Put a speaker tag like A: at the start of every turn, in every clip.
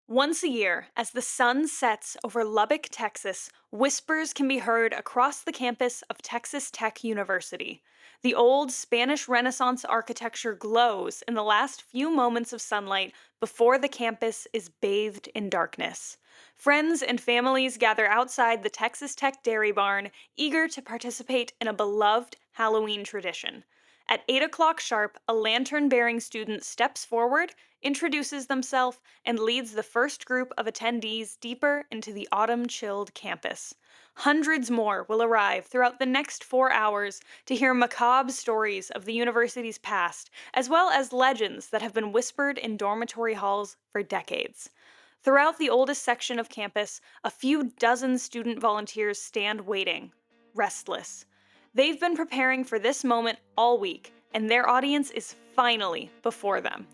A: Once a year, as the sun sets over Lubbock, Texas, whispers can be heard across the campus of Texas Tech University. The old Spanish Renaissance architecture glows in the last few moments of sunlight before the campus is bathed in darkness. Friends and families gather outside the Texas Tech Dairy Barn, eager to participate in a beloved Halloween tradition. At 8 o'clock sharp, a lantern bearing student steps forward, introduces themselves, and leads the first group of attendees deeper into the autumn chilled campus. Hundreds more will arrive throughout the next 4 hours to hear macabre stories of the university's past, as well as legends that have been whispered in dormitory halls for decades. Throughout the oldest section of campus, a few dozen student volunteers stand waiting, restless. They've been preparing for this moment all week, and their audience is finally before them.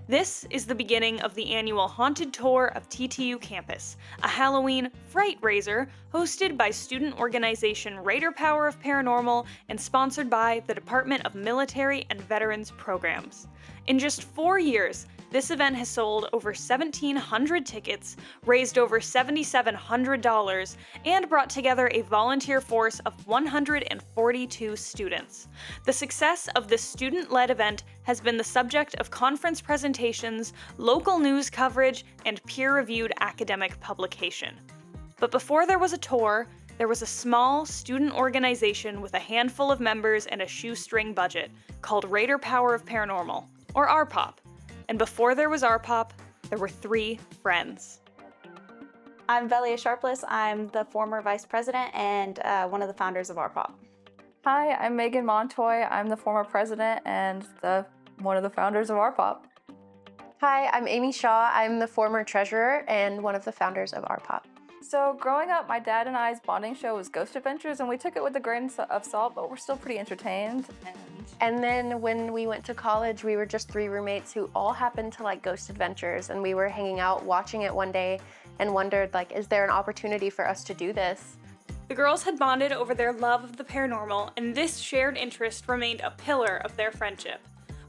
A: This is the beginning of the annual Haunted Tour of TTU Campus, a Halloween fright raiser hosted by student organization Raider Power of Paranormal and sponsored by the Department of Military and Veterans Programs. In just 4 years, this event has sold over 1,700 tickets, raised over $7,700, and brought together a volunteer force of 142 students. The success of this student-led event has been the subject of conference presentations, local news coverage, and peer-reviewed academic publication. But before there was a tour, there was a small student organization with a handful of members and a shoestring budget called Raider Power of Paranormal, or RPOP. And before there was RPOP, there were 3 friends.
B: I'm Velia Sharpless. I'm the former vice president and one of the founders of RPOP.
C: Hi, I'm Megan Montoy. I'm the former president and one of the founders of RPOP.
D: Hi, I'm Amy Shaw. I'm the former treasurer and one of the founders of RPOP.
C: So growing up, my dad and I's bonding show was Ghost Adventures, and we took it with a grain of salt, but we're still pretty entertained.
D: And then when we went to college, we were just 3 roommates who all happened to like Ghost Adventures, and we were hanging out watching it one day and wondered, like, is there an opportunity for us to do this?
A: The girls had bonded over their love of the paranormal, and this shared interest remained a pillar of their friendship.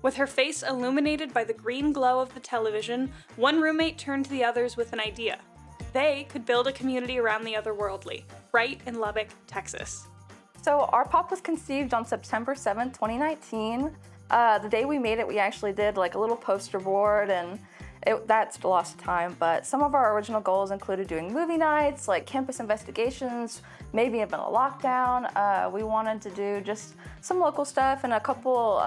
A: With her face illuminated by the green glow of the television, one roommate turned to the others with an idea. They could build a community around the otherworldly, right in Lubbock, Texas.
C: So RPOP was conceived on September 7th, 2019. The day we made it, we actually did like a little poster board, and that's lost time, but some of our original goals included doing movie nights, like campus investigations, maybe even a lockdown. We wanted to do just some local stuff and a couple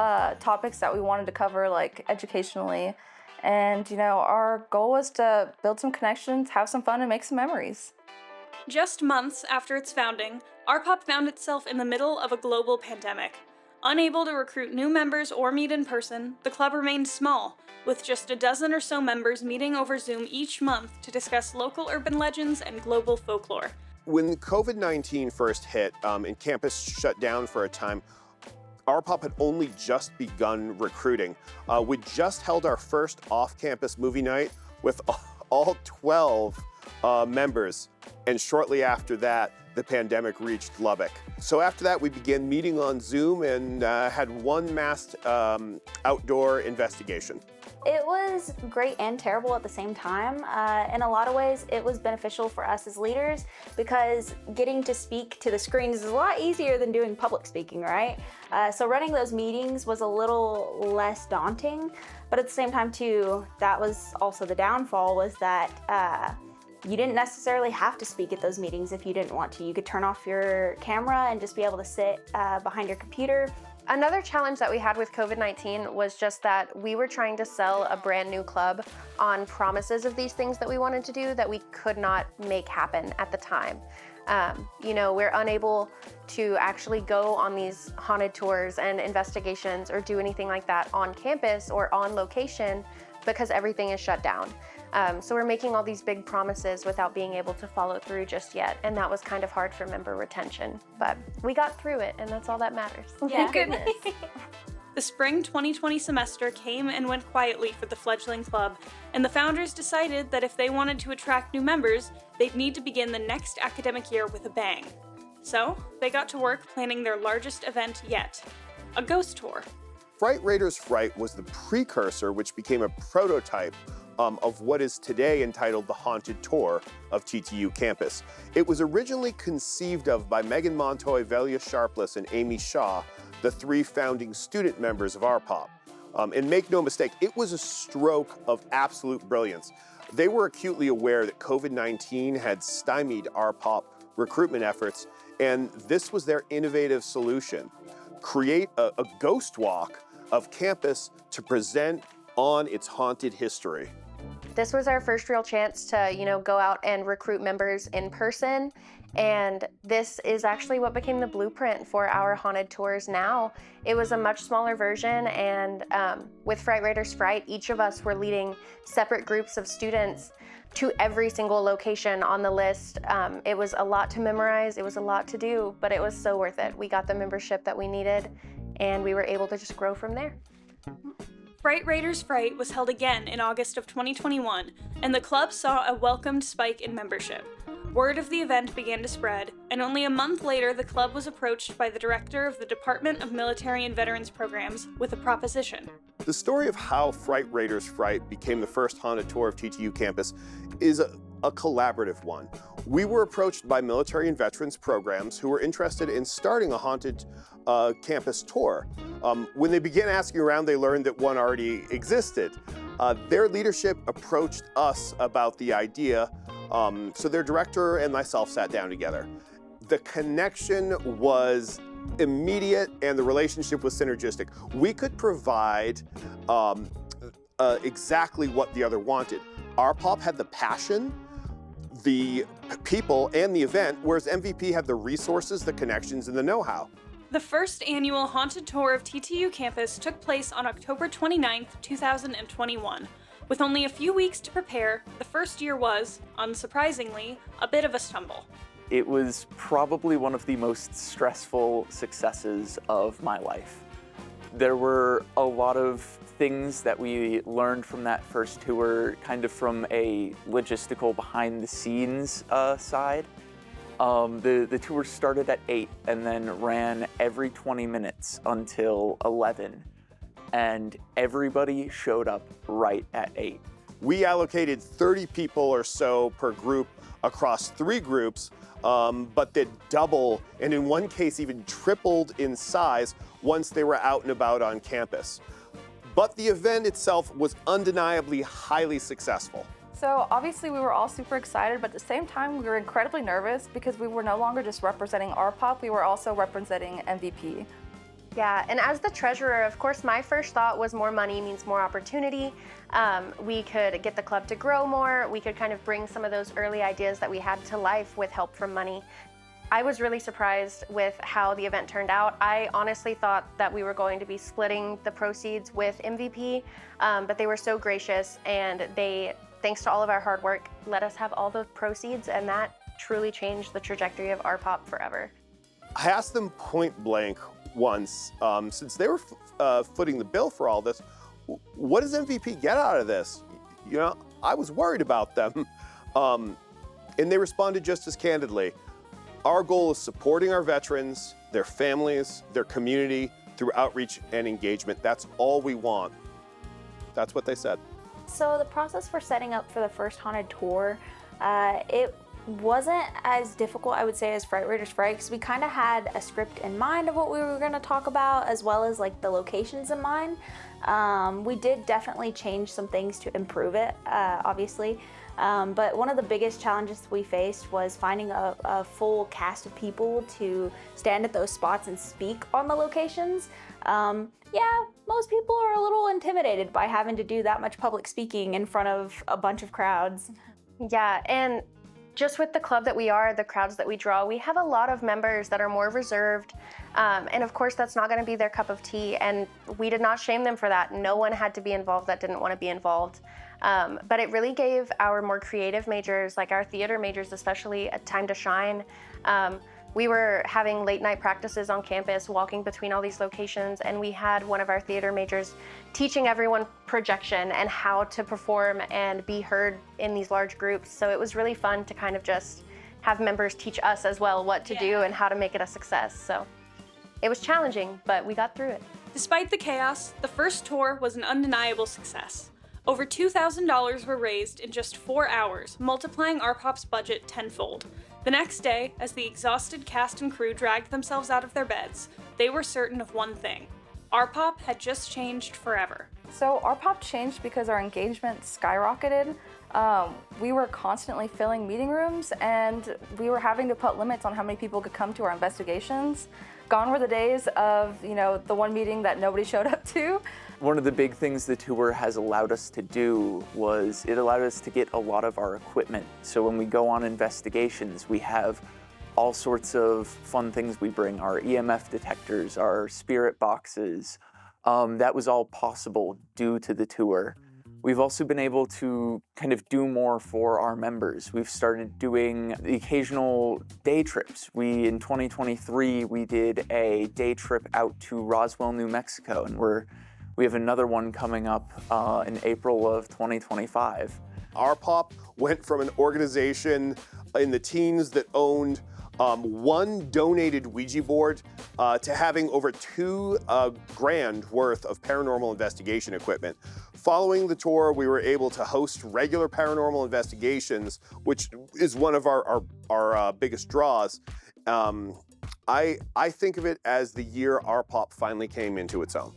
C: topics that we wanted to cover, like educationally. And, our goal was to build some connections, have some fun, and make some memories.
A: Just months after its founding, RPOP found itself in the middle of a global pandemic. Unable to recruit new members or meet in person, the club remained small, with just a dozen or so members meeting over Zoom each month to discuss local urban legends and global folklore.
E: When COVID-19 first hit and campus shut down for a time, RPOP had only just begun recruiting. We just held our first off-campus movie night with all 12 members, and shortly after that, the pandemic reached Lubbock. So after that, we began meeting on Zoom and had one masked outdoor investigation.
B: It was great and terrible at the same time. In a lot of ways, it was beneficial for us as leaders because getting to speak to the screens is a lot easier than doing public speaking, right? So running those meetings was a little less daunting, but at the same time too, that was also the downfall, was that you didn't necessarily have to speak at those meetings if you didn't want to. You could turn off your camera and just be able to sit behind your computer.
D: Another challenge that we had with COVID-19 was just that we were trying to sell a brand new club on promises of these things that we wanted to do that we could not make happen at the time. We're unable to actually go on these haunted tours and investigations or do anything like that on campus or on location because everything is shut down. So we're making all these big promises without being able to follow through just yet, and that was kind of hard for member retention. But we got through it, and that's all that matters.
B: Yeah.
D: Thank goodness.
A: The spring 2020 semester came and went quietly for the fledgling club, and the founders decided that if they wanted to attract new members, they'd need to begin the next academic year with a bang. So, they got to work planning their largest event yet, a ghost tour.
E: Fright Raiders Fright was the precursor, which became a prototype of what is today entitled The Haunted Tour of TTU Campus. It was originally conceived of by Megan Montoy, Velia Sharpless, and Amy Shaw, the 3 founding student members of RPOP. And make no mistake, it was a stroke of absolute brilliance. They were acutely aware that COVID-19 had stymied RPOP recruitment efforts, and this was their innovative solution. Create a ghost walk of campus to present on its haunted history.
D: This was our first real chance to, go out and recruit members in person. And this is actually what became the blueprint for our haunted tours now. It was a much smaller version, and with Fright Raiders Fright, each of us were leading separate groups of students to every single location on the list. It was a lot to memorize, it was a lot to do, but it was so worth it. We got the membership that we needed, and we were able to just grow from there.
A: Fright Raiders Fright was held again in August of 2021, and the club saw a welcomed spike in membership. Word of the event began to spread, and only a month later the club was approached by the director of the Department of Military and Veterans Programs with a proposition.
E: The story of how Fright Raiders Fright became the first haunted tour of TTU campus is a collaborative one. We were approached by military and veterans programs who were interested in starting a haunted campus tour. When they began asking around, they learned that one already existed. Their leadership approached us about the idea, so their director and myself sat down together. The connection was immediate and the relationship was synergistic. We could provide exactly what the other wanted. RPOP had the passion, the people, and the event, whereas MVP had the resources, the connections, and the know-how.
A: The first annual Haunted Tour of TTU campus took place on October 29th, 2021. With only a few weeks to prepare, the first year was, unsurprisingly, a bit of a stumble.
F: It was probably one of the most stressful successes of my life. There were a lot of things that we learned from that first tour, kind of from a logistical behind-the-scenes side. The tour started at 8 and then ran every 20 minutes until 11. And everybody showed up right at 8.
E: We allocated 30 people or so per group across 3 groups, but that double, and in one case even tripled in size once they were out and about on campus. But the event itself was undeniably highly successful.
C: So obviously we were all super excited, but at the same time we were incredibly nervous because we were no longer just representing RPOP, we were also representing MVP.
D: Yeah, and as the treasurer, of course, my first thought was more money means more opportunity. We could get the club to grow more. We could kind of bring some of those early ideas that we had to life with help from money. I was really surprised with how the event turned out. I honestly thought that we were going to be splitting the proceeds with MVP, but they were so gracious, and they, thanks to all of our hard work, let us have all the proceeds, and that truly changed the trajectory of RPOP forever.
E: I asked them point blank once, since they were footing the bill for all this, what does MVP get out of this? You know, I was worried about them. And they responded just as candidly. Our goal is supporting our veterans, their families, their community through outreach and engagement. That's all we want. That's what they said.
B: So the process for setting up for the first haunted tour, it wasn't as difficult, I would say, as Fright Raiders Fright, because we kind of had a script in mind of what we were going to talk about, as well as like the locations in mind. We did definitely change some things to improve it, obviously. But one of the biggest challenges we faced was finding a full cast of people to stand at those spots and speak on the locations. Yeah, most people are a little intimidated by having to do that much public speaking in front of a bunch of crowds.
D: Yeah, and just with the club that we are, the crowds that we draw, we have a lot of members that are more reserved. And of course, that's not going to be their cup of tea. And we did not shame them for that. No one had to be involved that didn't want to be involved. But it really gave our more creative majors, like our theater majors especially, a time to shine. We were having late night practices on campus, walking between all these locations, and we had one of our theater majors teaching everyone projection and how to perform and be heard in these large groups. So it was really fun to kind of just have members teach us as well what to do and how to make it a success. So it was challenging, but we got through it.
A: Despite the chaos, the first tour was an undeniable success. Over $2,000 were raised in just 4 hours, multiplying RPOP's budget tenfold. The next day, as the exhausted cast and crew dragged themselves out of their beds, they were certain of one thing: RPOP had just changed forever.
C: So RPOP changed because our engagement skyrocketed. We were constantly filling meeting rooms, and we were having to put limits on how many people could come to our investigations. Gone were the days of, the one meeting that nobody showed up to.
F: One of the big things the tour has allowed us to do was it allowed us to get a lot of our equipment. So when we go on investigations, we have all sorts of fun things we bring, our EMF detectors, our spirit boxes. That was all possible due to the tour. We've also been able to kind of do more for our members. We've started doing the occasional day trips. In 2023, we did a day trip out to Roswell, New Mexico, and we have another one coming up in April of 2025.
E: RPOP went from an organization in the teens that owned one donated Ouija board to having over $2,000 worth of paranormal investigation equipment. Following the tour, we were able to host regular paranormal investigations, which is one of our biggest draws. I think of it as the year RPOP finally came into its own.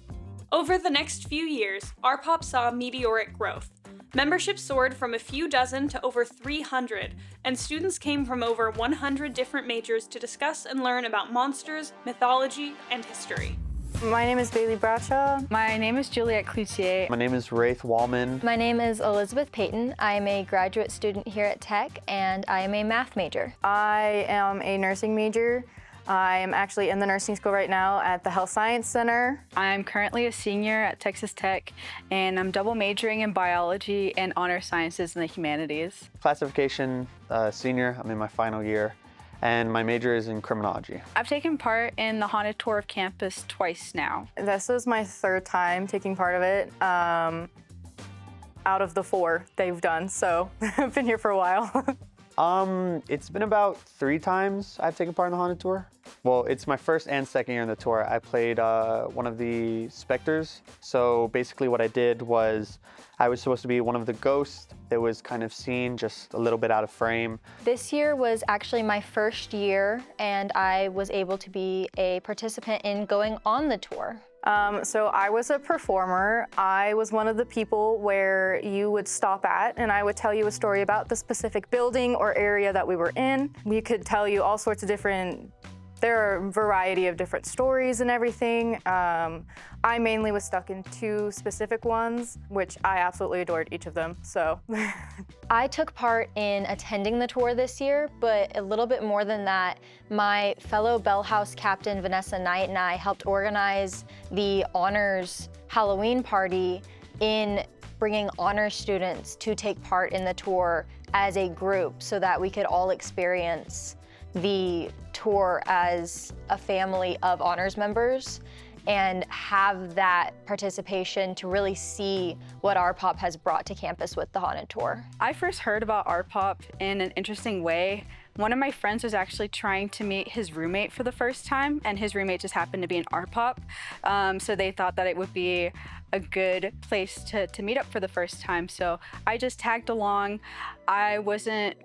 A: Over the next few years, RPOP saw meteoric growth. Membership soared from a few dozen to over 300, and students came from over 100 different majors to discuss and learn about monsters, mythology, and history.
G: My name is Bailey Bradshaw.
H: My name is Juliette Cloutier.
I: My name is Wraith Wallman.
J: My name is Elizabeth Payton. I am a graduate student here at Tech, and I am a math major.
G: I am a nursing major. I am actually in the nursing school right now at the Health Science Center.
H: I'm currently a senior at Texas Tech, and I'm double majoring in biology and honor sciences and the humanities.
I: Classification senior, I'm in my final year, and my major is in criminology.
H: I've taken part in the haunted tour of campus twice now.
G: This is my third time taking part of it, out of the 4 they've done, so I've been here for a while.
I: It's been about 3 times I've taken part in the haunted tour. Well, it's my first and second year in the tour. I played one of the specters. So basically what I did was I was supposed to be one of the ghosts that was kind of seen just a little bit out of frame.
J: This year was actually my first year, and I was able to be a participant in going on the tour.
G: So I was a performer. I was one of the people where you would stop at and I would tell you a story about the specific building or area that we were in. We could tell you all sorts of there are a variety of different stories and everything. I mainly was stuck in 2 specific ones, which I absolutely adored each of them, so.
J: I took part in attending the tour this year, but a little bit more than that, my fellow Bell House captain, Vanessa Knight, and I helped organize the honors Halloween party in bringing honors students to take part in the tour as a group so that we could all experience the tour as a family of honors members and have that participation to really see what RPOP has brought to campus with the haunted tour.
H: I first heard about RPOP in an interesting way. One of my friends was actually trying to meet his roommate for the first time, and his roommate just happened to be an RPOP. So they thought that it would be a good place to meet up for the first time. So I just tagged along. I wasn't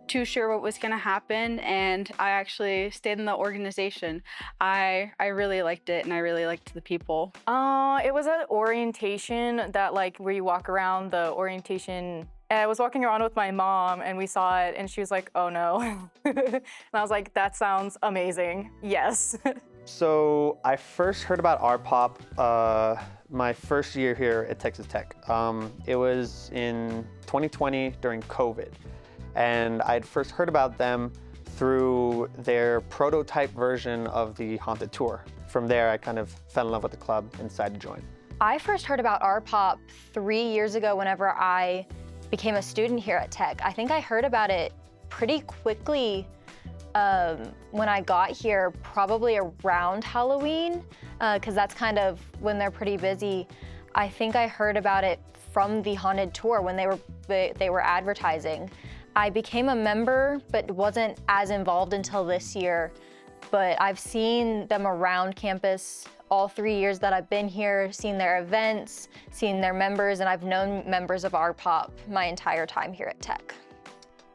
H: too sure what was gonna happen, and I actually stayed in the organization. I really liked it, and I really liked the people.
G: It was an orientation that where you walk around the orientation. And I was walking around with my mom and we saw it and she was like, oh no. And I was like, that sounds amazing, yes.
I: So I first heard about RPOP my first year here at Texas Tech. It was in 2020 during COVID. And I'd first heard about them through their prototype version of the haunted tour. From there, I kind of fell in love with the club and decided to join.
J: I first heard about RPOP 3 years ago whenever I became a student here at Tech. I think I heard about it pretty quickly when I got here, probably around Halloween, because that's kind of when they're pretty busy. I think I heard about it from the haunted tour when they were advertising. I became a member, but wasn't as involved until this year. But I've seen them around campus all 3 years that I've been here, seen their events, seen their members, and I've known members of RPOP my entire time here at Tech.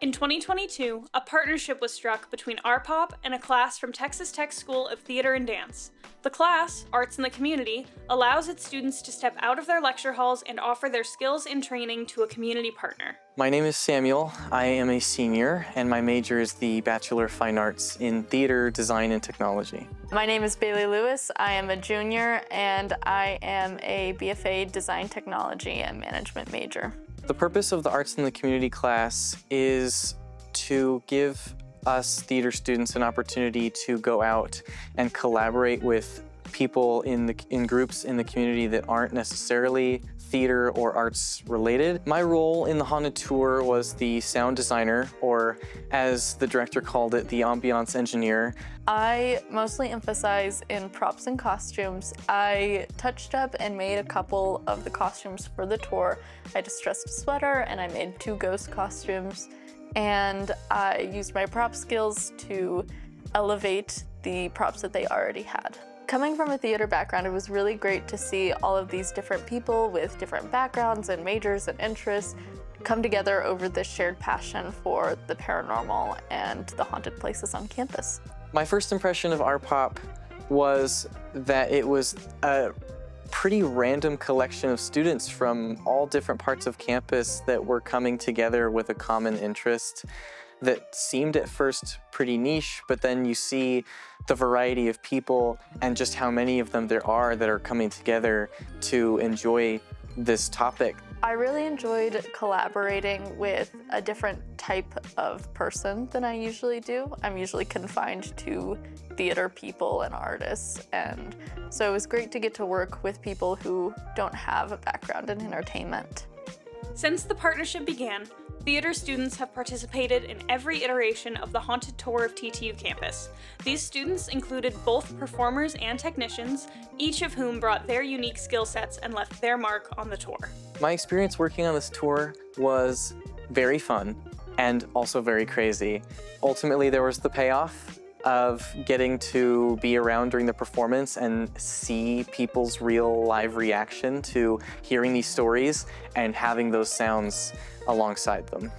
A: In 2022, a partnership was struck between RPOP and a class from Texas Tech School of Theater and Dance. The class, Arts in the Community, allows its students to step out of their lecture halls and offer their skills and training to a community partner.
K: My name is Samuel. I am a senior, and my major is the Bachelor of Fine Arts in Theater, Design, and Technology.
G: My name is Bailey Lewis. I am a junior, and I am a BFA Design Technology and Management major.
K: The purpose of the Arts in the Community class is to give us theater students an opportunity to go out and collaborate with people in groups in the community that aren't necessarily theater or arts related. My role in the Haunted Tour was the sound designer, or as the director called it, the ambiance engineer.
G: I mostly emphasize in props and costumes. I touched up and made a couple of the costumes for the tour. I distressed a sweater and I made 2 ghost costumes, and I used my prop skills to elevate the props that they already had. Coming from a theater background, it was really great to see all of these different people with different backgrounds and majors and interests come together over this shared passion for the paranormal and the haunted places on campus.
K: My first impression of RPOP was that it was a pretty random collection of students from all different parts of campus that were coming together with a common interest that seemed at first pretty niche, but then you see the variety of people and just how many of them there are that are coming together to enjoy this topic.
G: I really enjoyed collaborating with a different type of person than I usually do. I'm usually confined to theater people and artists, and so it was great to get to work with people who don't have a background in entertainment.
A: Since the partnership began, theater students have participated in every iteration of the Haunted Tour of TTU campus. These students included both performers and technicians, each of whom brought their unique skill sets and left their mark on the tour.
K: My experience working on this tour was very fun and also very crazy. Ultimately, there was the payoff of getting to be around during the performance and see people's real live reaction to hearing these stories and having those sounds alongside them.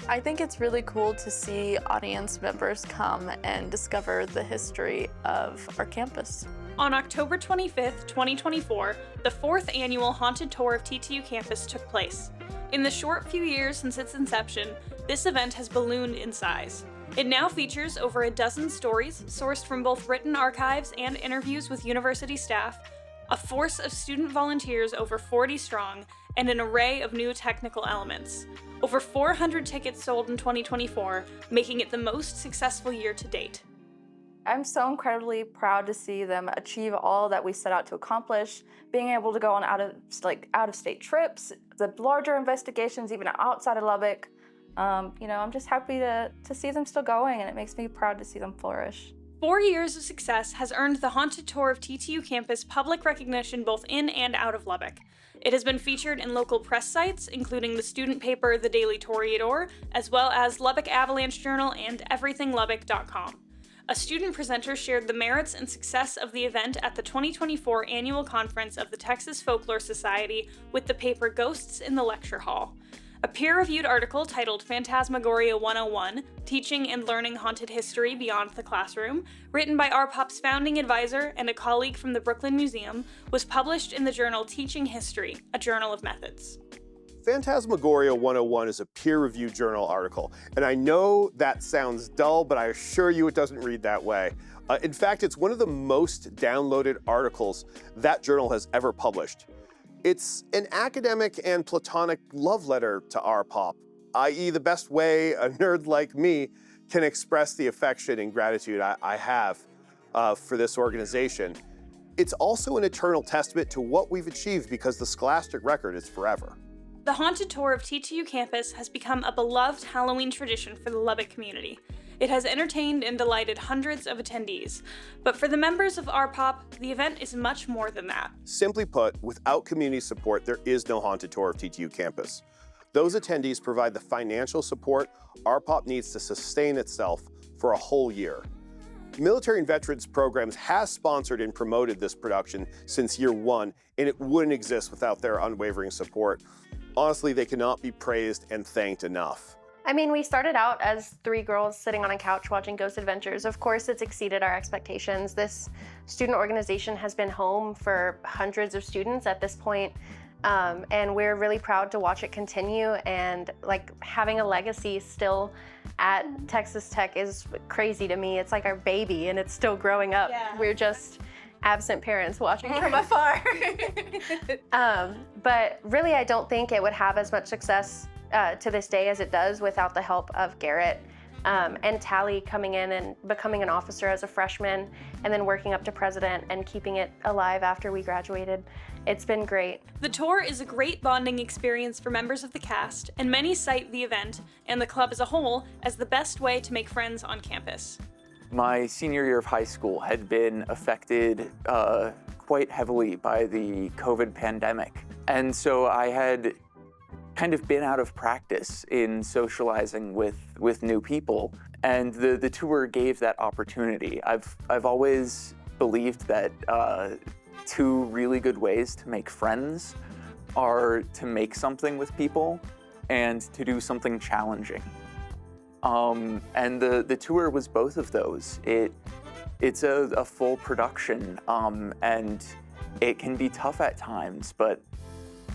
G: I think it's really cool to see audience members come and discover the history of our campus.
A: On October 25th, 2024, the 4th annual Haunted Tour of TTU campus took place. In the short few years since its inception, this event has ballooned in size. It now features over a dozen stories sourced from both written archives and interviews with university staff, a force of student volunteers over 40 strong, and an array of new technical elements. Over 400 tickets sold in 2024, making it the most successful year to date.
C: I'm so incredibly proud to see them achieve all that we set out to accomplish, being able to go on out-of-state trips, the larger investigations even outside of Lubbock. I'm just happy to see them still going, and it makes me proud to see them flourish.
A: 4 years of success has earned the Haunted Tour of TTU campus public recognition both in and out of Lubbock. It has been featured in local press sites, including the student paper The Daily Toreador, as well as Lubbock Avalanche Journal and EverythingLubbock.com. A student presenter shared the merits and success of the event at the 2024 annual conference of the Texas Folklore Society with the paper Ghosts in the Lecture Hall. A peer-reviewed article titled Phantasmagoria 101, Teaching and Learning Haunted History Beyond the Classroom, written by RPOP's founding advisor and a colleague from the Brooklyn Museum, was published in the journal Teaching History, a journal of methods.
E: Phantasmagoria 101 is a peer-reviewed journal article, and I know that sounds dull, but I assure you it doesn't read that way. In fact, it's one of the most downloaded articles that journal has ever published. It's an academic and platonic love letter to RPOP, i.e. the best way a nerd like me can express the affection and gratitude I have for this organization. It's also an eternal testament to what we've achieved because the scholastic record is forever.
A: The Haunted Tour of TTU campus has become a beloved Halloween tradition for the Lubbock community. It has entertained and delighted hundreds of attendees. But for the members of RPOP, the event is much more than that.
E: Simply put, without community support, there is no Haunted Tour of TTU campus. Those attendees provide the financial support RPOP needs to sustain itself for a whole year. Military and Veterans Programs has sponsored and promoted this production since year one, and it wouldn't exist without their unwavering support. Honestly, they cannot be praised and thanked enough.
D: I mean, we started out as 3 girls sitting on a couch watching Ghost Adventures. Of course, it's exceeded our expectations. This student organization has been home for hundreds of students at this point, and we're really proud to watch it continue. And like having a legacy still at Texas Tech is crazy to me. It's like our baby, and it's still growing up.
A: Yeah.
D: We're just absent parents watching from afar. But really, I don't think it would have as much success to this day as it does without the help of Garrett and Tally coming in and becoming an officer as a freshman and then working up to president and keeping it alive after we graduated. It's been great.
A: The tour is a great bonding experience for members of the cast, and many cite the event and the club as a whole as the best way to make friends on campus.
F: My senior year of high school had been affected quite heavily by the COVID pandemic. And so I had kind of been out of practice in socializing with new people. And the tour gave that opportunity. I've always believed that 2 really good ways to make friends are to make something with people and to do something challenging. And the tour was both of those. It's a full production, and it can be tough at times, but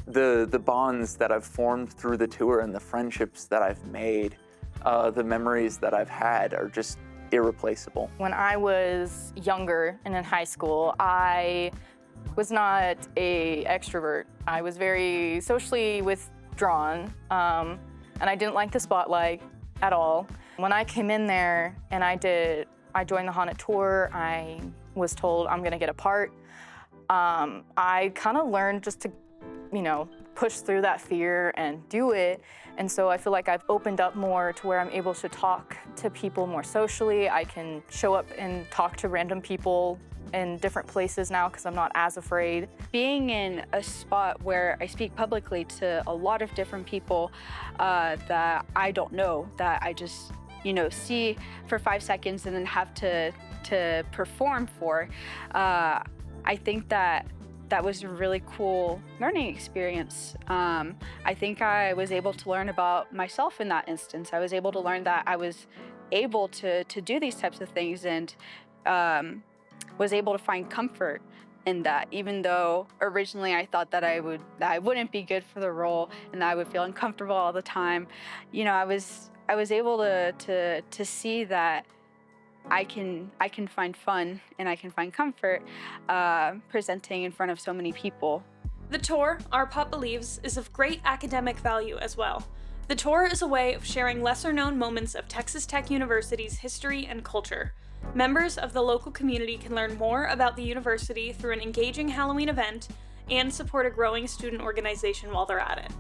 F: the bonds that I've formed through the tour and the friendships that I've made, the memories that I've had are just irreplaceable.
G: When I was younger and in high school, I was not an extrovert. I was very socially withdrawn, and I didn't like the spotlight at all. When I came in there and I joined the Haunted Tour, I was told I'm gonna get a part. I kind of learned just to, push through that fear and do it. And so I feel like I've opened up more to where I'm able to talk to people more socially. I can show up and talk to random people in different places now because I'm not as afraid.
H: Being in a spot where I speak publicly to a lot of different people that I don't know, that I just, see for 5 seconds and then have to perform for, I think that was a really cool learning experience. I think I was able to learn about myself in that instance. I was able to learn that I was able to do these types of things and was able to find comfort in that, even though originally I thought that I wouldn't be good for the role and that I would feel uncomfortable all the time. I was able to see that I can find fun and I can find comfort presenting in front of so many people.
A: The tour, Our Pop Believes, is of great academic value as well. The tour is a way of sharing lesser-known moments of Texas Tech University's history and culture. Members of the local community can learn more about the university through an engaging Halloween event and support a growing student organization while they're at it.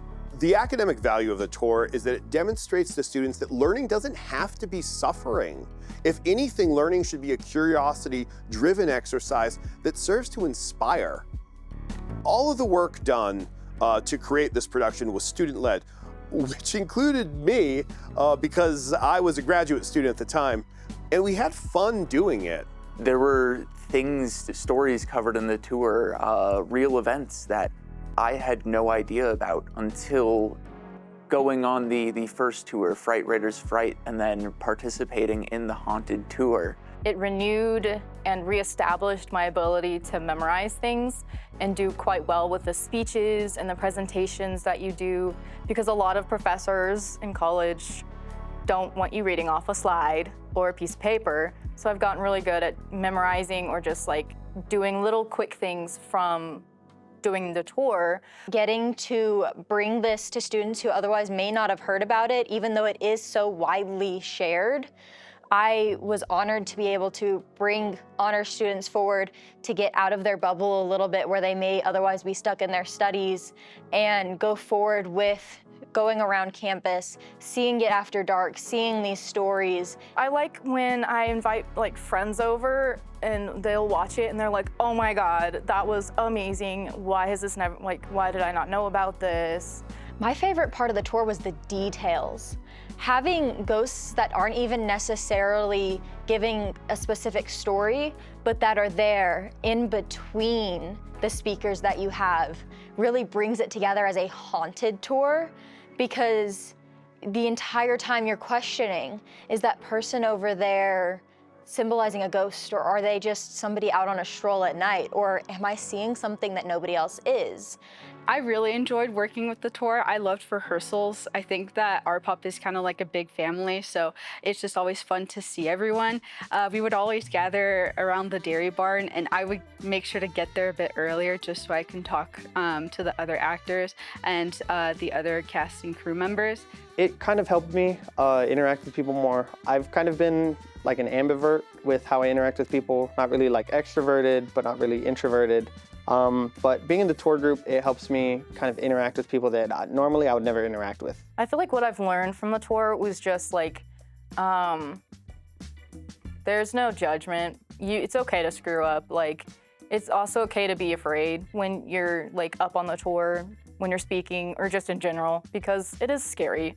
E: The academic value of the tour is that it demonstrates to students that learning doesn't have to be suffering. If anything, learning should be a curiosity-driven exercise that serves to inspire. All of the work done to create this production was student-led, which included me because I was a graduate student at the time, and we had fun doing it.
F: There were stories covered in the tour, real events that I had no idea about until going on the first tour, Fright Raiders Fright, and then participating in the Haunted Tour.
G: It renewed and reestablished my ability to memorize things and do quite well with the speeches and the presentations that you do, because a lot of professors in college don't want you reading off a slide or a piece of paper. So I've gotten really good at memorizing or just like doing little quick things from doing the tour.
J: Getting to bring this to students who otherwise may not have heard about it, even though it is so widely shared, I was honored to be able to bring honor students forward to get out of their bubble a little bit where they may otherwise be stuck in their studies and go forward with going around campus, seeing it after dark, seeing these stories.
G: I like when I invite like friends over and they'll watch it and they're like, oh my God, that was amazing. Why has this never, why did I not know about this?
J: My favorite part of the tour was the details. Having ghosts that aren't even necessarily giving a specific story, but that are there in between the speakers that you have, really brings it together as a haunted tour, because the entire time you're questioning, is that person over there symbolizing a ghost, or are they just somebody out on a stroll at night, or am I seeing something that nobody else is?
H: I really enjoyed working with the tour. I loved rehearsals. I think that RPOP is kind of like a big family, so it's just always fun to see everyone. We would always gather around the dairy barn, and I would make sure to get there a bit earlier just so I can talk to the other actors and the other cast and crew members.
I: It kind of helped me interact with people more. I've kind of been like an ambivert with how I interact with people, not really like extroverted, but not really introverted. But being in the tour group, it helps me kind of interact with people that normally I would never interact with.
G: I feel like what I've learned from the tour was just like, there's no judgment. It's okay to screw up. Like, it's also okay to be afraid when you're like up on the tour, when you're speaking, or just in general, because it is scary.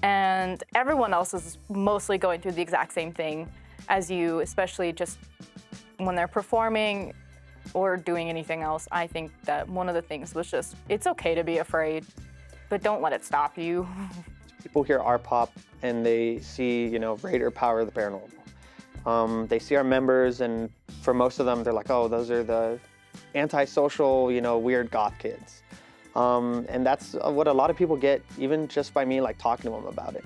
G: And everyone else is mostly going through the exact same thing as you, especially just when they're performing or doing anything else. I think that one of the things was just, it's okay to be afraid, but don't let it stop you.
I: People hear RPOP and they see, you know, Raider Power of the Paranormal. They see our members, and for most of them, they're like, oh, those are the antisocial, you know, weird goth kids. And that's what a lot of people get, even just by me like talking to them about it.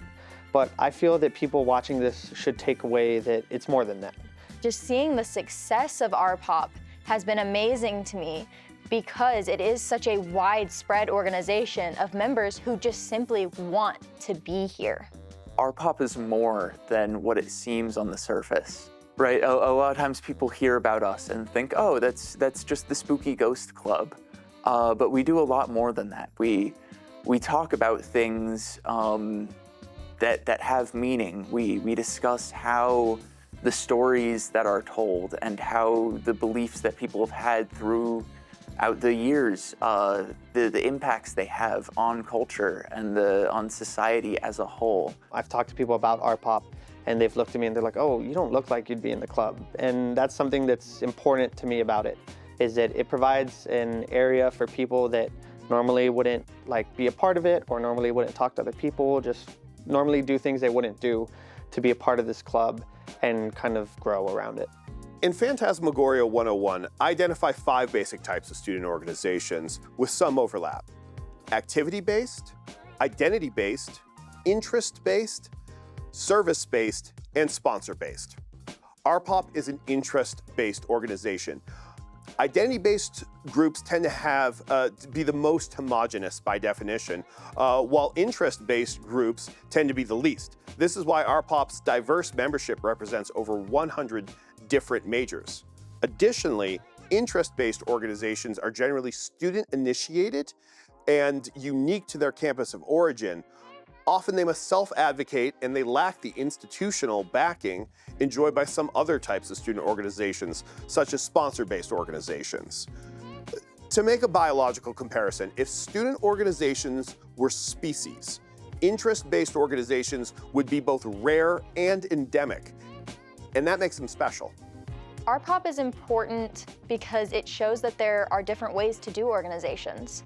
I: But I feel that people watching this should take away that it's more than that.
J: Just seeing the success of RPOP has been amazing to me, because it is such a widespread organization of members who just simply want to be here.
F: RPOP is more than what it seems on the surface, right? A lot of times people hear about us and think, oh, that's just the spooky ghost club. But we do a lot more than that. We talk about things that have meaning. We discuss how the stories that are told and how the beliefs that people have had throughout the years, the impacts they have on culture and on society as a whole.
I: I've talked to people about RPOP, and they've looked at me and they're like, oh, you don't look like you'd be in the club. And that's something that's important to me about it, is that it provides an area for people that normally wouldn't like be a part of it, or normally wouldn't talk to other people, just normally do things they wouldn't do, to be a part of this club and kind of grow around it.
E: In Phantasmagoria 101, identify 5 basic types of student organizations with some overlap: activity-based, identity-based, interest-based, service-based, and sponsor-based. RPOP is an interest-based organization. Identity-based groups tend to be the most homogenous by definition, while interest-based groups tend to be the least. This is why RPOP's diverse membership represents over 100 different majors. Additionally, interest-based organizations are generally student-initiated and unique to their campus of origin. Often they must self-advocate, and they lack the institutional backing enjoyed by some other types of student organizations, such as sponsor-based organizations. To make a biological comparison, if student organizations were species, interest-based organizations would be both rare and endemic, and that makes them special.
J: RPOP is important because it shows that there are different ways to do organizations.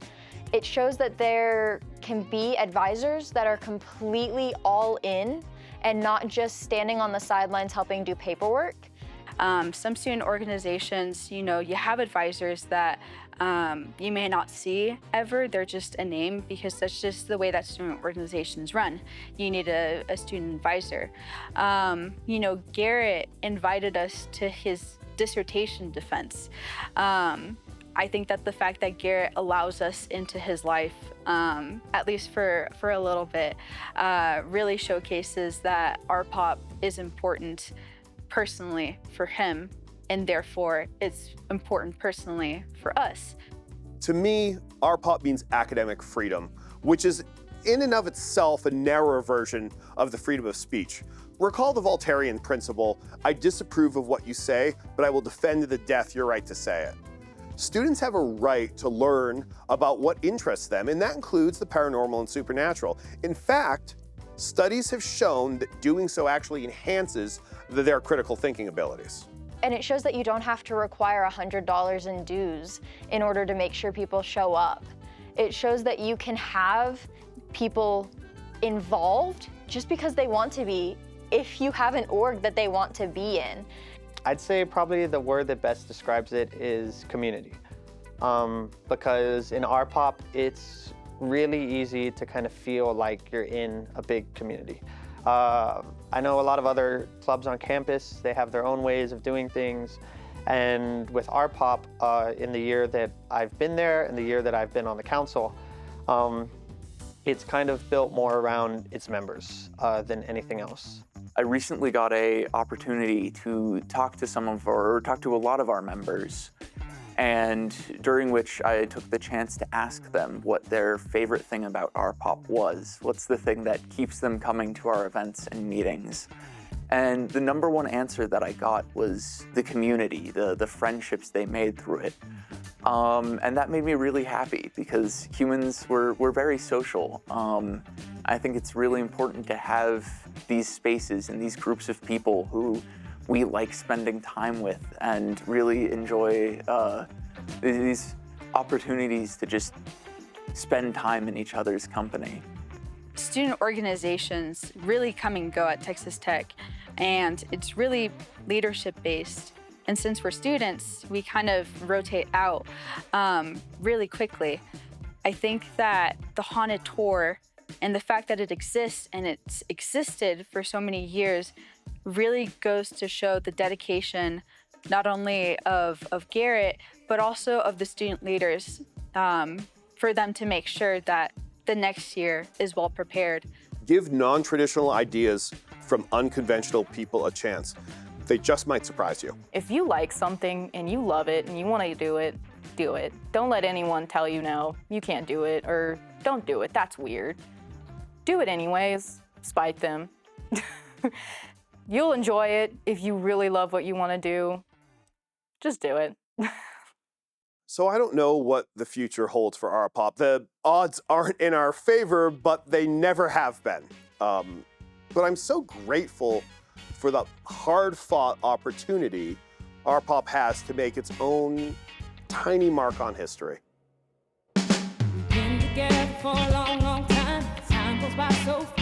J: It shows that there can be advisors that are completely all in and not just standing on the sidelines helping do paperwork.
H: Some student organizations, you have advisors that you may not see ever. They're just a name, because that's just the way that student organizations run. You need a student advisor. Garrett invited us to his dissertation defense. I think that the fact that Garrett allows us into his life, at least for a little bit, really showcases that RPOP is important personally for him, and therefore it's important personally for us.
E: To me, RPOP means academic freedom, which is in and of itself a narrower version of the freedom of speech. Recall the Voltairean principle: I disapprove of what you say, but I will defend to the death your right to say it. Students have a right to learn about what interests them, and that includes the paranormal and supernatural. In fact, studies have shown that doing so actually enhances their critical thinking abilities.
J: And it shows that you don't have to require $100 in dues in order to make sure people show up. It shows that you can have people involved just because they want to be, if you have an org that they want to be in.
I: I'd say probably the word that best describes it is community. Because in RPOP, it's really easy to kind of feel like you're in a big community. I know a lot of other clubs on campus, they have their own ways of doing things. And with RPOP, in the year that I've been there and the year that I've been on the council, it's kind of built more around its members than anything else.
F: I recently got an opportunity to talk to a lot of our members, and during which I took the chance to ask them what their favorite thing about RPOP was. What's the thing that keeps them coming to our events and meetings? And the number one answer that I got was the community, the friendships they made through it. And that made me really happy because humans, we're very social. I think it's really important to have these spaces and these groups of people who we like spending time with and really enjoy these opportunities to just spend time in each other's company.
H: Student organizations really come and go at Texas Tech, and it's really leadership based. And since we're students, we kind of rotate out really quickly. I think that the Haunted Tour and the fact that it exists and it's existed for so many years really goes to show the dedication not only of Garrett, but also of the student leaders for them to make sure that the next year is well prepared.
E: Give non-traditional ideas from unconventional people a chance. They just might surprise you.
G: If you like something and you love it and you want to do it, do it. Don't let anyone tell you no, you can't do it, or don't do it, that's weird. Do it anyways, spite them. You'll enjoy it if you really love what you want to do. Just do it.
E: So I don't know what the future holds for RPOP. The odds aren't in our favor, but they never have been. But I'm so grateful for the hard-fought opportunity RPOP has to make its own tiny mark on history.
L: We've been together for a long, long time. Time goes by so fast.